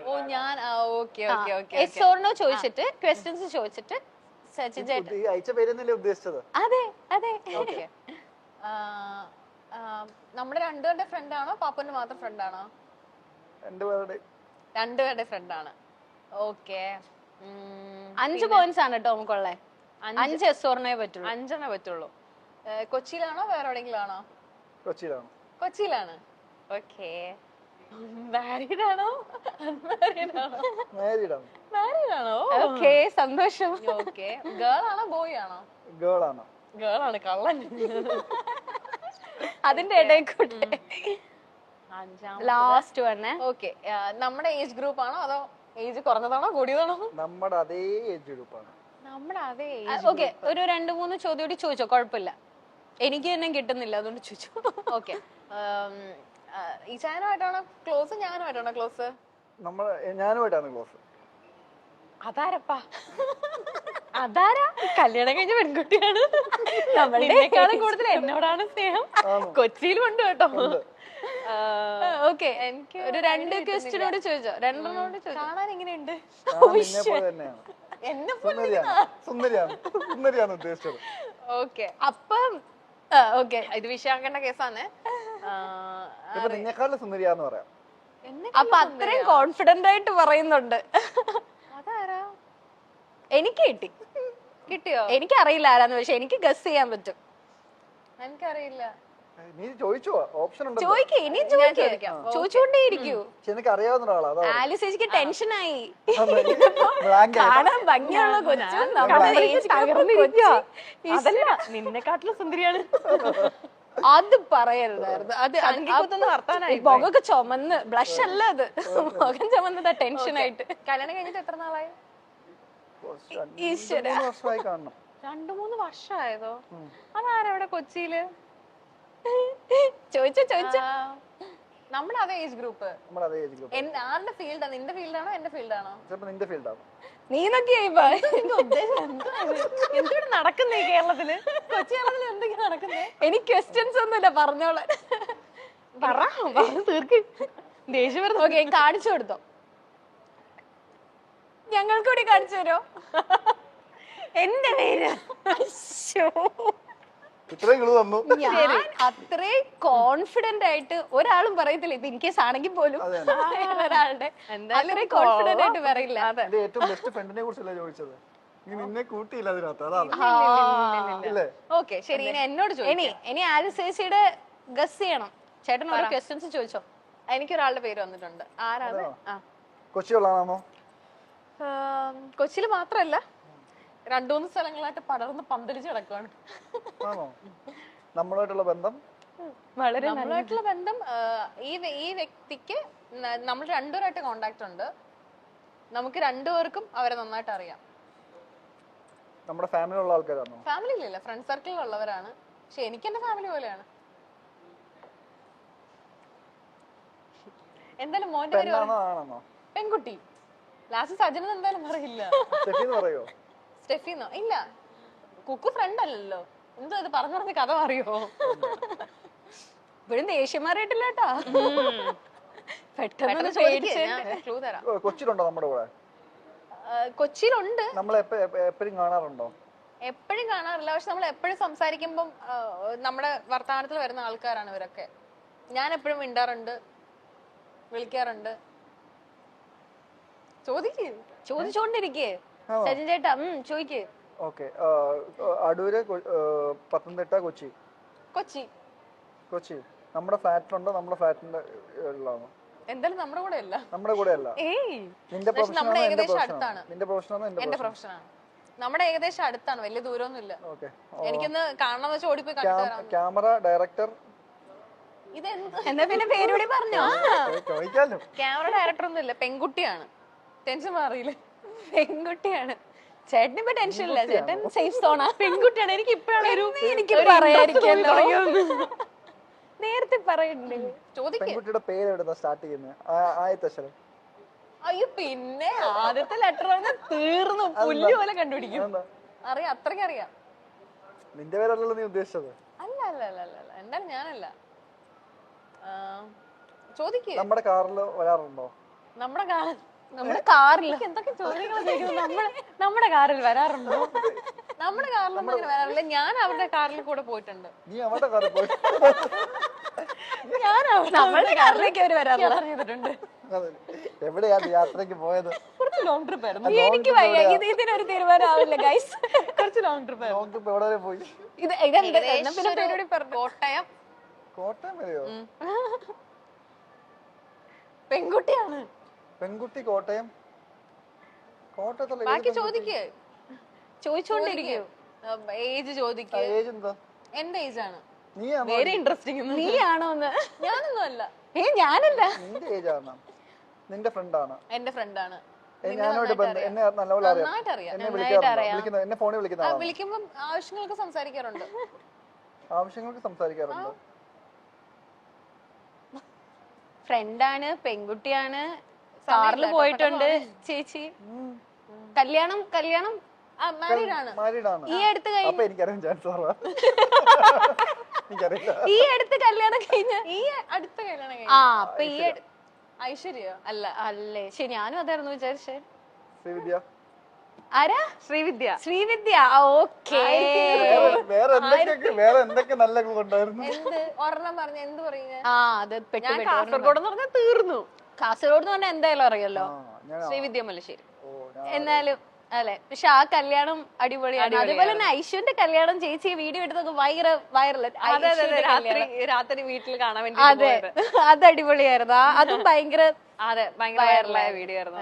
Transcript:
ഓ ഞാൻ okay okay okay yes or no ചോദിച്ചിട്ട് questions ചോദിച്ചിട്ട് സച്ചിൻ ചേട്ടൻ അയച്ച പേരെന്നല്ലേ ഉദ്ദേശിച്ചത്? അതെ അതെ. ഓക്കെ. നമ്മുടെ രണ്ടുപേരുടെ ഫ്രണ്ട് ആണോ പാപ്പന്റെ മാത്രം ഫ്രണ്ട് ആണോ? രണ്ടുപേരുടെ ഫ്രണ്ട് ആണ്. ഓക്കെ. 5 പോയിന്റ്സ് ആണ് കേട്ടോ നമുക്കുള്ളേ. 5 എസ് ഓർണേ പറ്റുള്ളൂ. 5 പറ്റുള്ളൂ. കൊച്ചിയിലാണോ വേറെ എവിടെയെങ്കിലും ആണോ? കൊച്ചിയിലാണ്. കൊച്ചിയിലാണ്. ഓക്കെ. മാരീഡ് ആണോ അൺമാരീഡ് ആണോ? മാരീഡ് ആണോ? ഓക്കെ സന്തോഷം. ഓക്കെ. ഗേൾ ആണോ ബോയ് ആണോ? ഗേൾ ആണ്. ഗേൾ ആണ്. കള്ളൻ. അതിന്റെ ഇടയിൽ കൂടെ ലാസ്റ്റ് വന്നെ. ഓക്കെ. നമ്മുടെ ഏജ് ഗ്രൂപ്പ് ആണോ അതോ ഏജ് കുറഞ്ഞതാണോ കൂടിയതാണോ? നമ്മുടെ അതേ ഏജ് ഗ്രൂപ്പാണ്. നമ്മുടെ അതേ ഓക്കെ. ഒരു 2-3 ചോദ്യം കൂടി ചോദിച്ചോ, കുഴപ്പമില്ല. എനിക്ക് തന്നെ കിട്ടുന്നില്ല അതുകൊണ്ട് ചോദിച്ചു. ഓക്കെ. ഈ ചായനുമായിട്ടാണോ ക്ലോസ് ഞാനുമായിട്ടാണോ ക്ലോസ്? ഞാനുമായിട്ടാണ് ക്ലോസ്. അതാരപ്പാ? അതാരാ? കല്യാണം കഴിഞ്ഞ പെൺകുട്ടിയാണ്. നമ്മളെക്കാളും കൂടുതൽ എന്നോടാണ് സ്നേഹം. കൊച്ചിയിലും ഉണ്ട് കേട്ടോ. ഓക്കെ. എനിക്ക് ഒരു 2 ക്വസ്റ്റ്യനോട് ചോദിച്ചോ. 2 കാണാൻ എങ്ങനെയുണ്ട്? എന്നെ സുന്ദരിയാണ് ഉദ്ദേശിച്ചത്. ഓക്കെ. അപ്പം ഓക്കെ, ഇത് വിഷയാക്കേണ്ട കേസാണ്. നിന്നെക്കാളും സുന്ദരിയാന്ന് പറയാം. അപ്പൊ അത്രയും കോൺഫിഡന്റ് ആയിട്ട് പറയുന്നുണ്ട്. അതാരാ? എനിക്ക് കിട്ടിയോ? എനിക്കറിയില്ല ആരാന്ന്, പക്ഷെ എനിക്ക് ഗസ് ചെയ്യാൻ പറ്റും. എനിക്കറിയില്ല. നീ ചോദിച്ചോ? ഓപ്ഷൻ ഉണ്ട്. ചോദിക്കേ, ഇനി ചോദിക്കാം. ചോദിച്ചുകൊണ്ടേയിരിക്കൂ. എനിക്ക് അറിയാവുന്ന ഒരാളാ. ആലിസ് ചേച്ചിക്ക് ടെൻഷനായി. കാണാൻ ഭംഗിയുള്ള കൊച്ചും നിന്നെക്കാട്ടിലും സുന്ദരിയാണ്. അത് പറയരുതായിരുന്നു. അത് വർത്താനായി മുഖമൊക്കെ ചുമന്ന്, ബ്ലഷ് അല്ല അത്, മുഖം ചുമന്നതാ ടെൻഷനായിട്ട്. കല്യാണം കഴിഞ്ഞിട്ട് എത്ര നാളായി? 2-3 വർഷമായതോ? അതാരവിടെ കൊച്ചിയില്? ചോദിച്ചോ. നമ്മുടെ അതേ ഏജ് ഗ്രൂപ്പ്. ആരുടെ ഫീൽഡാ? നിന്റെ ഫീൽഡാണോ എന്റെ ഫീൽഡാണോ? നിന്റെ ഫീൽഡാണ്. നീന്നൊക്കെയായി എന്തിവിടെ നടക്കുന്നേ കേരളത്തില്? കൊച്ചി കേരളത്തില് എന്തൊക്കെയാ നടക്കുന്നേ? എനിക്ക് ക്വസ്റ്റ്യൻസ് ഒന്നുമില്ല, പറഞ്ഞോളാം. തീർക്ക്. ദേഷ്യം. ഓക്കെ, കാണിച്ചു കൊടുത്തോ. ഞങ്ങൾക്ക് കൂടി കാണിച്ചു തരോ? എന്റെ പേര് ഞാൻ അത്രയും കോൺഫിഡന്റ് ആയിട്ട് ഒരാളും പറയത്തില്ല. ഇപ്പൊ ഇൻകേസ് ആണെങ്കിൽ പോലും ഒരാളുടെ അത്രയും കോൺഫിഡന്റ് ആയിട്ട് പറയില്ല. ഏറ്റവും ബെസ്റ്റ് ഫ്രണ്ടിനെ കുറിച്ചല്ലേ ചോദിച്ചത്? നിന്നെ കൂട്ടിയില്ല അതിനകത്ത്, അതാണ്. ഓക്കെ ശരി, ഇനി എന്നോട് ചോദിക്കാം. ഇനി ആലിസ് ചേച്ചിയുടെ ഗസ് ചെയ്യണം. ചേട്ടൻ ഓരോ ക്വസ്റ്റ്യൻസ് ചോദിച്ചോ. എനിക്കൊരാളുടെ പേര് വന്നിട്ടുണ്ട്. ആരാണ്? കൊച്ചിയുള്ളതാണോ? കൊച്ചിയിൽ മാത്രല്ല, 2-3 സ്ഥലങ്ങളായിട്ട് പടർന്ന് പന്തലിച്ച് കിടക്കുവാണ്. നമ്മളുമായിട്ടുള്ള ബന്ധം ഈ വ്യക്തിക്ക് നമ്മൾ രണ്ടുപേരായിട്ട് കോണ്ടാക്ട് ഉണ്ട്. നമുക്ക് രണ്ടുപേർക്കും അവരെ നന്നായിട്ട് അറിയാം. നമ്മുടെ ഫാമിലിയിലുള്ള ആൾക്കാരാണോ? ഫാമിലിയിലില്ല, ഫ്രണ്ട് സർക്കിളിലുള്ളവരാണ്. പക്ഷെ എനിക്ക് എന്റെ ഫാമിലി പോലെയാണ്. എന്തായാലും മോന്റെ പേര് പെൺകുട്ടി. ലാസ്റ്റ് സജന എന്തായാലും പറയില്ല. സ്റ്റെഫിന്നോ? ഇല്ല, കുക്കു ഫ്രണ്ട് അല്ലല്ലോ. എന്തോ ഇത് പറഞ്ഞു പറഞ്ഞ കഥ അറിയോ? ഇപ്പോഴും ദേഷ്യം മാറിയിട്ടില്ല കേട്ടോ. പെട്ടെന്ന് ക്ലൂ തരാം. കൊച്ചിയിലുണ്ടോ നമ്മുടെ കൂടെ? കൊച്ചിയിലുണ്ട്. നമ്മൾ എപ്പോഴും കാണാറുണ്ടോ? എപ്പോഴും കാണാറില്ല, പക്ഷെ നമ്മൾ എപ്പോഴും സംസാരിക്കുമ്പം നമ്മുടെ വർത്തമാനത്തിൽ വരുന്ന ആൾക്കാരാണ് ഇവരൊക്കെ. ഞാൻ എപ്പോഴും മിണ്ടാറുണ്ട്, വിളിക്കാറുണ്ട്. ചോദിച്ചോണ്ടിരിക്കേ സജിൻ ചേട്ടാ, ചോദിക്കേ. ഓക്കെ. അടൂര്, പത്തനംതിട്ട, കൊച്ചി. കൊച്ചി നമ്മുടെ ഫ്ലാറ്റിലുണ്ടോ? നമ്മുടെ ഫ്ലാറ്റിന്റെ ഉള്ളതാണോ? എന്തായാലും നമ്മുടെ കൂടെ അല്ല. നമ്മുടെ കൂടെ അല്ല. നിന്റെ നമ്മുടെ ഏകദേശം അടുത്താണ്. നിന്റെ പ്രൊഫഷനാണോ? എന്റെ പ്രൊഫഷനാണ്. നമ്മുടെ ഏകദേശം അടുത്താണ്, വലിയ ദൂരമൊന്നും ഇല്ല. എനിക്കൊന്ന് കാണണം വെച്ച് ഓടിപ്പോയി കണ്ടിട്ട്. Camera director. എന്നാ പിന്നെ പേരുകൂടി പറഞ്ഞോ. ക്യാമറ ഡയറക്ടർ ഒന്നും ഇല്ല, പെൺകുട്ടിയാണ്. ടെൻഷൻ മാറിയില്ലേ? പെൺകുട്ടിയാണ്. ചേട്ടന് ഇപ്പൊ ടെൻഷൻ ഇല്ല, ചേട്ടൻ സേഫ് സോണാ. പെൺകുട്ടിയാണ്. എനിക്ക് ഇപ്പഴാണ് എനിക്ക് പറയാതിരിക്കല്ലോ, നേരത്തെ പറയണ്ടേ. പെൺകുട്ടിയുടെ പേര് എവിടുന്നാ സ്റ്റാർട്ട് ചെയ്യുന്നത്? ആദ്യത്തെ അക്ഷരം? അയ്യോ, പിന്നെ ആദ്യത്തെ ലെറ്റർ തീർന്നു, പുല്ല് പോലെ കണ്ടുപിടിക്കും. അറിയാം, അത്രയ്ക്ക് അറിയാം. നിന്റെ പേരല്ലല്ലോ നീ ഉദ്ദേശിച്ചത്? അല്ല, എന്തായാലും ഞാനല്ല. ചോദിക്ക്. നമ്മുടെ കാറിൽ വരാറുണ്ടോ? നമ്മുടെ കാറിൽ എന്തൊക്കെ ചോദ്യങ്ങൾ ചോദിക്കുന്നത്? നമ്മുടെ കാറിൽ വരാറുണ്ടോ? നമ്മുടെ കാറിലൊന്നും അങ്ങനെ വരാറില്ല. ഞാൻ അവരുടെ കാറിൽ കൂടെ പോയിട്ടുണ്ട്. നീ അവരുടെ കാറിൽ പോയി? ഞാൻ നമ്മളുടെ കാറിലേക്ക് അവര് വരാറില്ല. യാത്ര ചെയ്തിട്ടുണ്ട്. അതെ. എവിടെയാണ് യാത്രക്ക് പോയത്? കുറച്ച് ലോങ് ട്രിപ്പ് ആയിരുന്നു. എനിക്ക് വയ്യ, ഇതിനൊരു തീരുമാനം ആവില്ല ഗൈസ്. കുറച്ച് ലോങ് ട്രിപ്പ് ആയിരുന്നു. നോക്കിപ്പോ എവിടെ വരെ പോയി? ഇതെന്ത് പിന്നെ പരിപാടി പറഞ്ഞു? കോട്ടയം. കോട്ടയം വരെയോ? പെൺകുട്ടിയാണ്. പെൺകുട്ടി കോട്ടയം? കോട്ടയത്തുള്ള ബാക്കി ചോദിക്ക്. ചോദിച്ചോണ്ടിരിക്കും. ഏജ് ചോദിക്ക്. ഏജ് എന്താ? എന്റെ ഏജ് ആണ്. നീയാണോ? Very interesting. നീയാണോന്ന്? ഞാനൊന്നും അല്ല. ഞാനല്ല. നിന്റെ ഏജ് ആണ്? നിന്റെ ഫ്രണ്ട് ആണ്? എന്റെ ഫ്രണ്ട് ആണ്. ഞാനോട് എന്നെ നല്ലപോലെ അറിയാം. നന്നായിട്ട് അറിയാം. എന്നെ വിളിക്കാറുണ്ടോ? എന്നെ ഫോണിൽ വിളിക്കുന്ന ആളാണോ? വിളിക്കുമ്പോ ആവശ്യങ്ങൾക്ക് സംസാരിക്കാറുണ്ട്. ആവശ്യങ്ങൾക്ക് സംസാരിക്കാറുണ്ടോ? ഫ്രണ്ടാണ്, പെൺകുട്ടിയാണ്, കാറിൽ പോയിട്ടുണ്ട്. ചേച്ചി കല്യാണം മാരീഡ് ആണ്. മാരീഡ് ആണ്? ഈ അടുത്ത് കഴിഞ്ഞു. അപ്പൊ എനിക്കറിയാൻ ചാൻസ് കുറവാ. എനിക്കറിയില്ല. ഈ അടുത്ത് കല്യാണം കഴിഞ്ഞ ഈ അടുത്ത കല്യാണം ആ കഴിഞ്ഞു. അപ്പൊ ഈ ഐശ്വര്യ അല്ല അല്ലേ? ശരി, ഞാനും അതായിരുന്നു വിചാരിച്ചേ. ശ്രീവിദ്യ? ആരാ? ശ്രീവിദ്യ. ഓക്കേ. വേറെ എന്തൊക്കെ നല്ല കൊണ്ടായിരുന്നു? എന്ത് ഒരെണ്ണം പറഞ്ഞ എന്ത് പറയുക? ആ അത് ഞാൻ കാസർഗോഡ് എന്ന് പറഞ്ഞാൽ തീർന്നു. കാസർഗോഡ് എന്ന് പറഞ്ഞാൽ എന്തായാലും അറിയല്ലോ. ശ്രീവിദ്യ മല്ലശ്ശേരി. എന്നാലും അല്ലെ, പക്ഷെ ആ കല്യാണം അടിപൊളിയാണ്. അതുപോലെ തന്നെ ഐശ്വന്റെ കല്യാണം ചേച്ചി വീഡിയോ എടുത്തൊക്കെ ഭയങ്കര വൈറൽ. രാത്രി വീട്ടിൽ കാണാൻ വേണ്ടി. അതെ, അത് അടിപൊളിയായിരുന്നു. അതും ഭയങ്കര വൈറലായ വീഡിയോ ആയിരുന്നു.